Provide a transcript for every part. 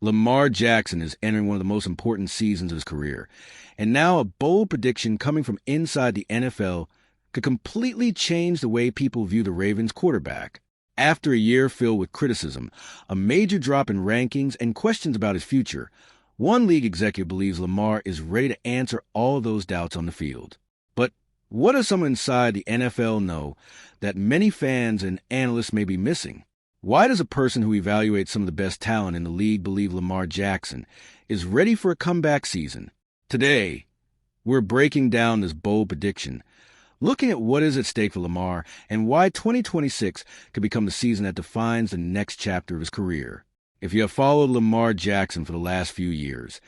Lamar Jackson is entering one of the most important seasons of his career, and now a bold prediction coming from inside the NFL could completely change the way people view the Ravens quarterback. After a year filled with criticism, a major drop in rankings, and questions about his future, one league executive believes Lamar is ready to answer all of those doubts on the field. But what does someone inside the NFL know that many fans and analysts may be missing? Why does a person who evaluates some of the best talent in the league believe Lamar Jackson is ready for a comeback season? Today, we're breaking down this bold prediction, looking at what is at stake for Lamar and why 2026 could become the season that defines the next chapter of his career. If you have followed Lamar Jackson for the last few years,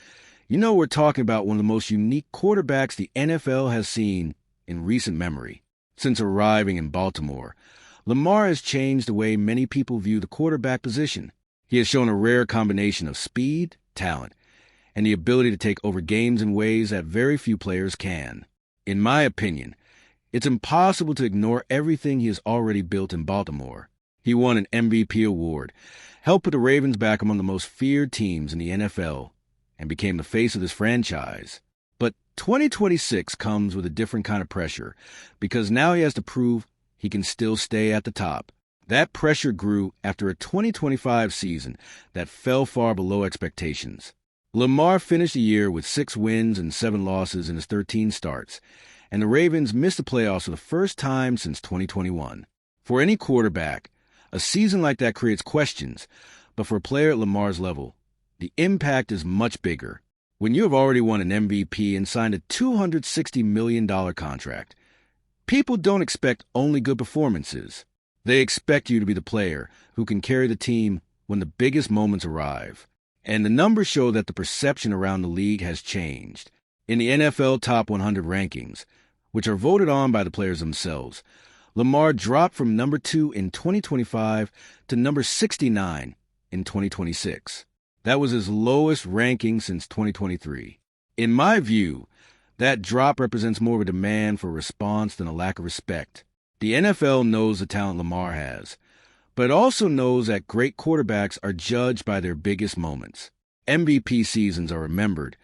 you know we're talking about one of the most unique quarterbacks the NFL has seen in recent memory. Since arriving in Baltimore, Lamar has changed the way many people view the quarterback position. He has shown a rare combination of speed, talent, and the ability to take over games in ways that very few players can. In my opinion, it's impossible to ignore everything he has already built in Baltimore. He won an MVP award, helped put the Ravens back among the most feared teams in the NFL, and became the face of this franchise. But 2026 comes with a different kind of pressure, because now he has to prove he can still stay at the top. That pressure grew after a 2025 season that fell far below expectations. Lamar finished the year with 6 wins and 7 losses in his 13 starts, and the Ravens missed the playoffs for the first time since 2021. For any quarterback, a season like that creates questions, but for a player at Lamar's level, the impact is much bigger. When you have already won an MVP and signed a $260 million contract, people don't expect only good performances. They expect you to be the player who can carry the team when the biggest moments arrive. And the numbers show that the perception around the league has changed. In the NFL Top 100 rankings, which are voted on by the players themselves, Lamar dropped from number 2 in 2025 to number 69 in 2026. That was his lowest ranking since 2023. In my view, that drop represents more of a demand for response than a lack of respect. The NFL knows the talent Lamar has, but it also knows that great quarterbacks are judged by their biggest moments. MVP seasons are remembered,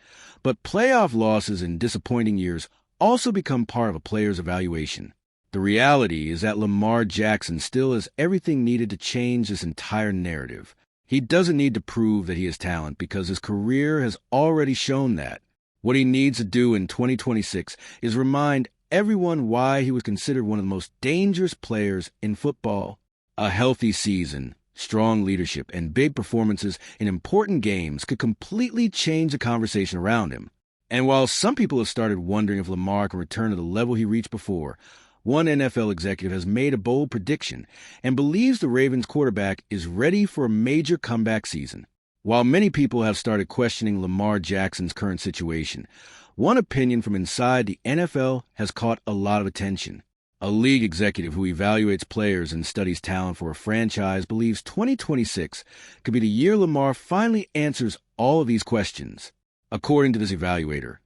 but playoff losses and disappointing years also become part of a player's evaluation. The reality is that Lamar Jackson still has everything needed to change this entire narrative. He doesn't need to prove that he has talent because his career has already shown that. What he needs to do in 2026 is remind everyone why he was considered one of the most dangerous players in football. A healthy season, strong leadership, and big performances in important games could completely change the conversation around him. And while some people have started wondering if Lamar can return to the level he reached before, one NFL executive has made a bold prediction and believes the Ravens quarterback is ready for a major comeback season. While many people have started questioning Lamar Jackson's current situation, one opinion from inside the NFL has caught a lot of attention. A league executive who evaluates players and studies talent for a franchise believes 2026 could be the year Lamar finally answers all of these questions. According to this evaluator,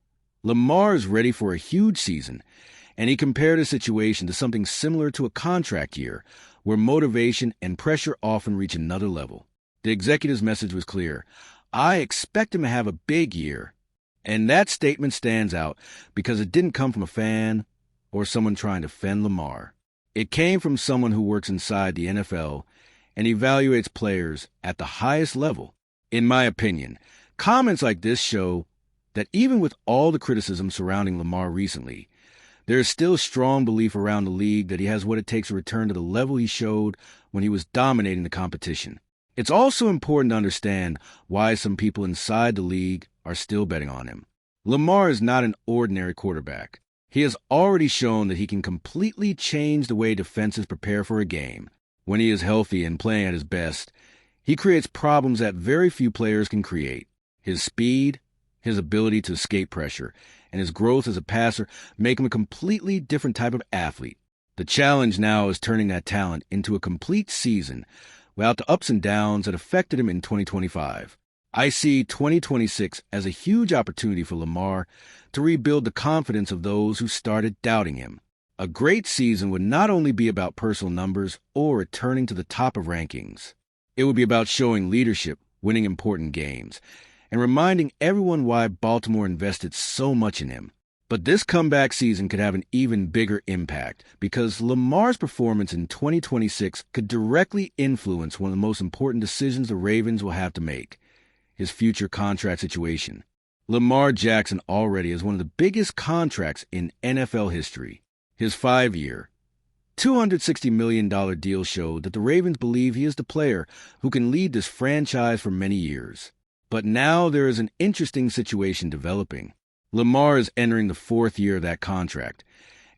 Lamar is ready for a huge season, and he compared his situation to something similar to a contract year, where motivation and pressure often reach another level. The executive's message was clear: I expect him to have a big year. And that statement stands out because it didn't come from a fan or someone trying to defend Lamar. It came from someone who works inside the NFL and evaluates players at the highest level. In my opinion, comments like this show that even with all the criticism surrounding Lamar recently, there is still strong belief around the league that he has what it takes to return to the level he showed when he was dominating the competition. It's also important to understand why some people inside the league are still betting on him. Lamar is not an ordinary quarterback. He has already shown that he can completely change the way defenses prepare for a game. When he is healthy and playing at his best, he creates problems that very few players can create. His speed, his ability to escape pressure, and his growth as a passer make him a completely different type of athlete. The challenge now is turning that talent into a complete season without the ups and downs that affected him in 2025. I see 2026 as a huge opportunity for Lamar to rebuild the confidence of those who started doubting him. A great season would not only be about personal numbers or returning to the top of rankings. It would be about showing leadership winning important games, and reminding everyone why Baltimore invested so much in him. But this comeback season could have an even bigger impact because Lamar's performance in 2026 could directly influence one of the most important decisions the Ravens will have to make: his future contract situation. Lamar Jackson already has one of the biggest contracts in NFL history. His 5-year, $260 million deal showed that the Ravens believe he is the player who can lead this franchise for many years. But now there is an interesting situation developing. Lamar is entering the 4th year of that contract,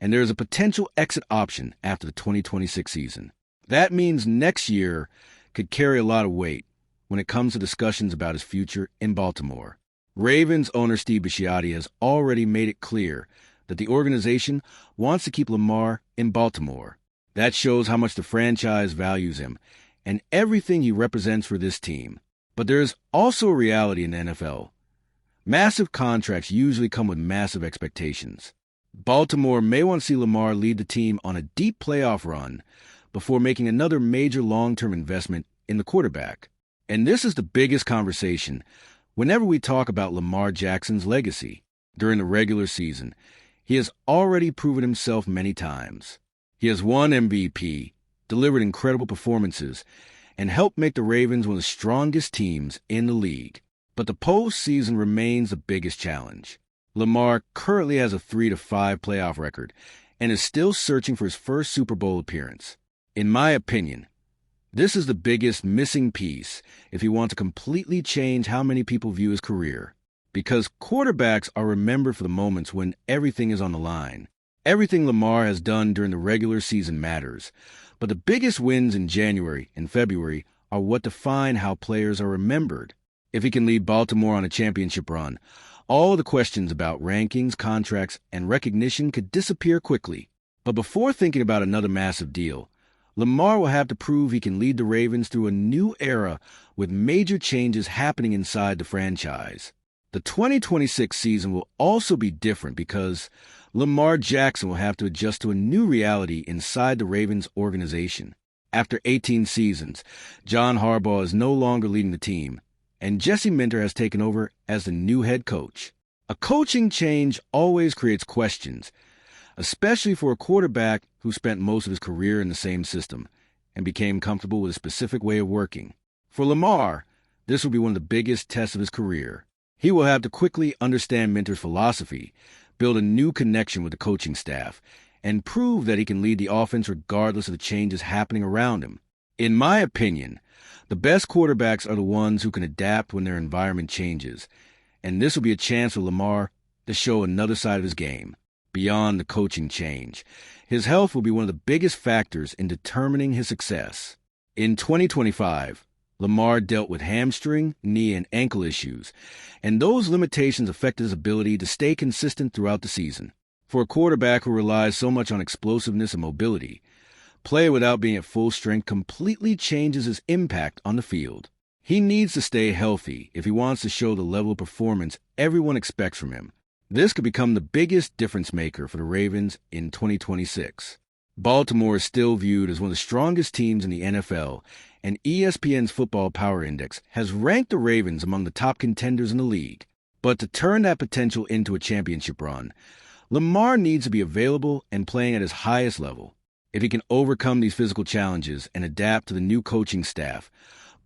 and there is a potential exit option after the 2026 season. That means next year could carry a lot of weight when it comes to discussions about his future in Baltimore. Ravens owner Steve Bisciotti has already made it clear that the organization wants to keep Lamar in Baltimore. That shows how much the franchise values him and everything he represents for this team. But there is also a reality in the NFL. Massive contracts usually come with massive expectations. Baltimore may want to see Lamar lead the team on a deep playoff run before making another major long-term investment in the quarterback. And this is the biggest conversation whenever we talk about Lamar Jackson's legacy. During the regular season, he has already proven himself many times. He has won MVP, delivered incredible performances, and helped make the Ravens one of the strongest teams in the league. But the postseason remains the biggest challenge. Lamar currently has a 3-5 playoff record and is still searching for his first Super Bowl appearance. In my opinion, this is the biggest missing piece if he wants to completely change how many people view his career. Because quarterbacks are remembered for the moments when everything is on the line. Everything Lamar has done during the regular season matters, but the biggest wins in January and February are what define how players are remembered. If he can lead Baltimore on a championship run, all the questions about rankings, contracts, and recognition could disappear quickly. But before thinking about another massive deal, Lamar will have to prove he can lead the Ravens through a new era with major changes happening inside the franchise. The 2026 season will also be different because Lamar Jackson will have to adjust to a new reality inside the Ravens organization. After 18 seasons, John Harbaugh is no longer leading the team, and Jesse Minter has taken over as the new head coach. A coaching change always creates questions, especially for a quarterback who spent most of his career in the same system and became comfortable with a specific way of working. For Lamar, this will be one of the biggest tests of his career. He will have to quickly understand Minter's philosophy, build a new connection with the coaching staff, and prove that he can lead the offense regardless of the changes happening around him. In my opinion, the best quarterbacks are the ones who can adapt when their environment changes, and this will be a chance for Lamar to show another side of his game. Beyond the coaching change, his health will be one of the biggest factors in determining his success. In 2025, Lamar dealt with hamstring, knee, and ankle issues, and those limitations affected his ability to stay consistent throughout the season. For a quarterback who relies so much on explosiveness and mobility, play without being at full strength completely changes his impact on the field. He needs to stay healthy if he wants to show the level of performance everyone expects from him. This could become the biggest difference maker for the Ravens in 2026. Baltimore is still viewed as one of the strongest teams in the NFL, and ESPN's Football Power Index has ranked the Ravens among the top contenders in the league. But to turn that potential into a championship run, Lamar needs to be available and playing at his highest level. If he can overcome these physical challenges and adapt to the new coaching staff,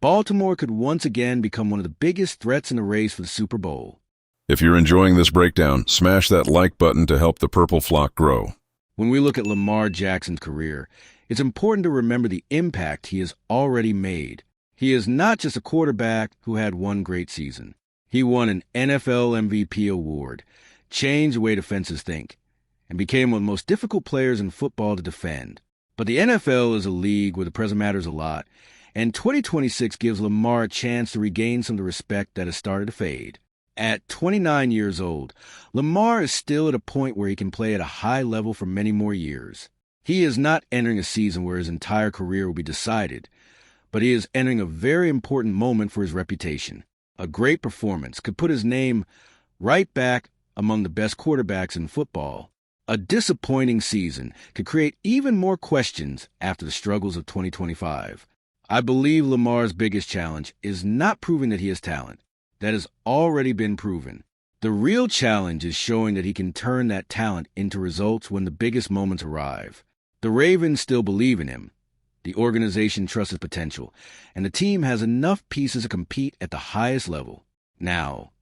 Baltimore could once again become one of the biggest threats in the race for the Super Bowl. If you're enjoying this breakdown, smash that like button to help the purple flock grow. When we look at Lamar Jackson's career, it's important to remember the impact he has already made. He is not just a quarterback who had one great season. He won an NFL MVP award, changed the way defenses think, and became one of the most difficult players in football to defend. But the NFL is a league where the present matters a lot, and 2026 gives Lamar a chance to regain some of the respect that has started to fade. At 29 years old, Lamar is still at a point where he can play at a high level for many more years. He is not entering a season where his entire career will be decided, but he is entering a very important moment for his reputation. A great performance could put his name right back among the best quarterbacks in football. A disappointing season could create even more questions after the struggles of 2025. I believe Lamar's biggest challenge is not proving that he has talent. That has already been proven. The real challenge is showing that he can turn that talent into results when the biggest moments arrive. The Ravens still believe in him. The organization trusts his potential, and the team has enough pieces to compete at the highest level. Now,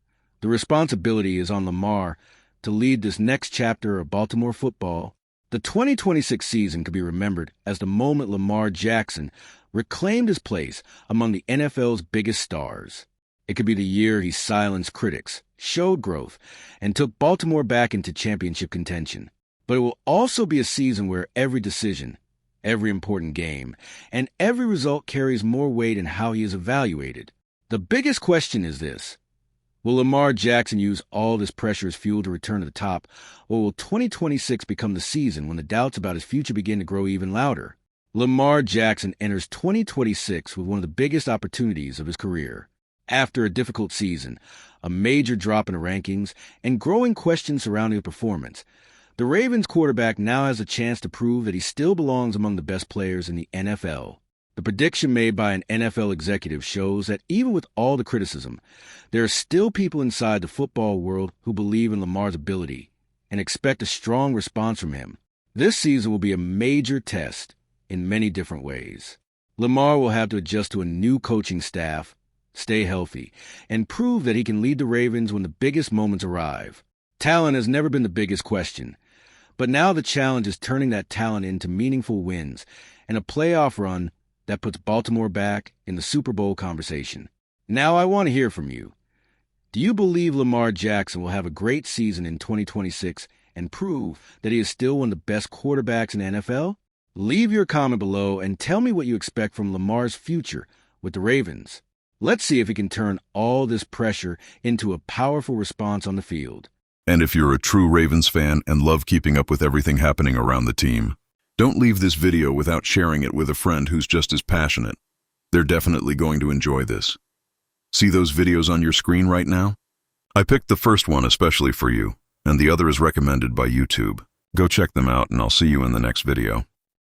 the responsibility is on Lamar to lead this next chapter of Baltimore football. The 2026 season could be remembered as the moment Lamar Jackson reclaimed his place among the NFL's biggest stars. It could be the year he silenced critics, showed growth, and took Baltimore back into championship contention. But it will also be a season where every decision, every important game, and every result carries more weight in how he is evaluated. The biggest question is this: will Lamar Jackson use all this pressure as fuel to return to the top, or will 2026 become the season when the doubts about his future begin to grow even louder? Lamar Jackson enters 2026 with one of the biggest opportunities of his career. After a difficult season, a major drop in the rankings, and growing questions surrounding his performance, the Ravens quarterback now has a chance to prove that he still belongs among the best players in the NFL. The prediction made by an NFL executive shows that even with all the criticism, there are still people inside the football world who believe in Lamar's ability and expect a strong response from him. This season will be a major test in many different ways. Lamar will have to adjust to a new coaching staff, stay healthy, and prove that he can lead the Ravens when the biggest moments arrive. Talent has never been the biggest question, but now the challenge is turning that talent into meaningful wins and a playoff run that puts Baltimore back in the Super Bowl conversation. Now I want to hear from you. Do you believe Lamar Jackson will have a great season in 2026 and prove that he is still one of the best quarterbacks in the NFL? Leave your comment below and tell me what you expect from Lamar's future with the Ravens. Let's see if he can turn all this pressure into a powerful response on the field. And if you're a true Ravens fan and love keeping up with everything happening around the team, don't leave this video without sharing it with a friend who's just as passionate. They're definitely going to enjoy this. See those videos on your screen right now? I picked the first one especially for you, and the other is recommended by YouTube. Go check them out, and I'll see you in the next video.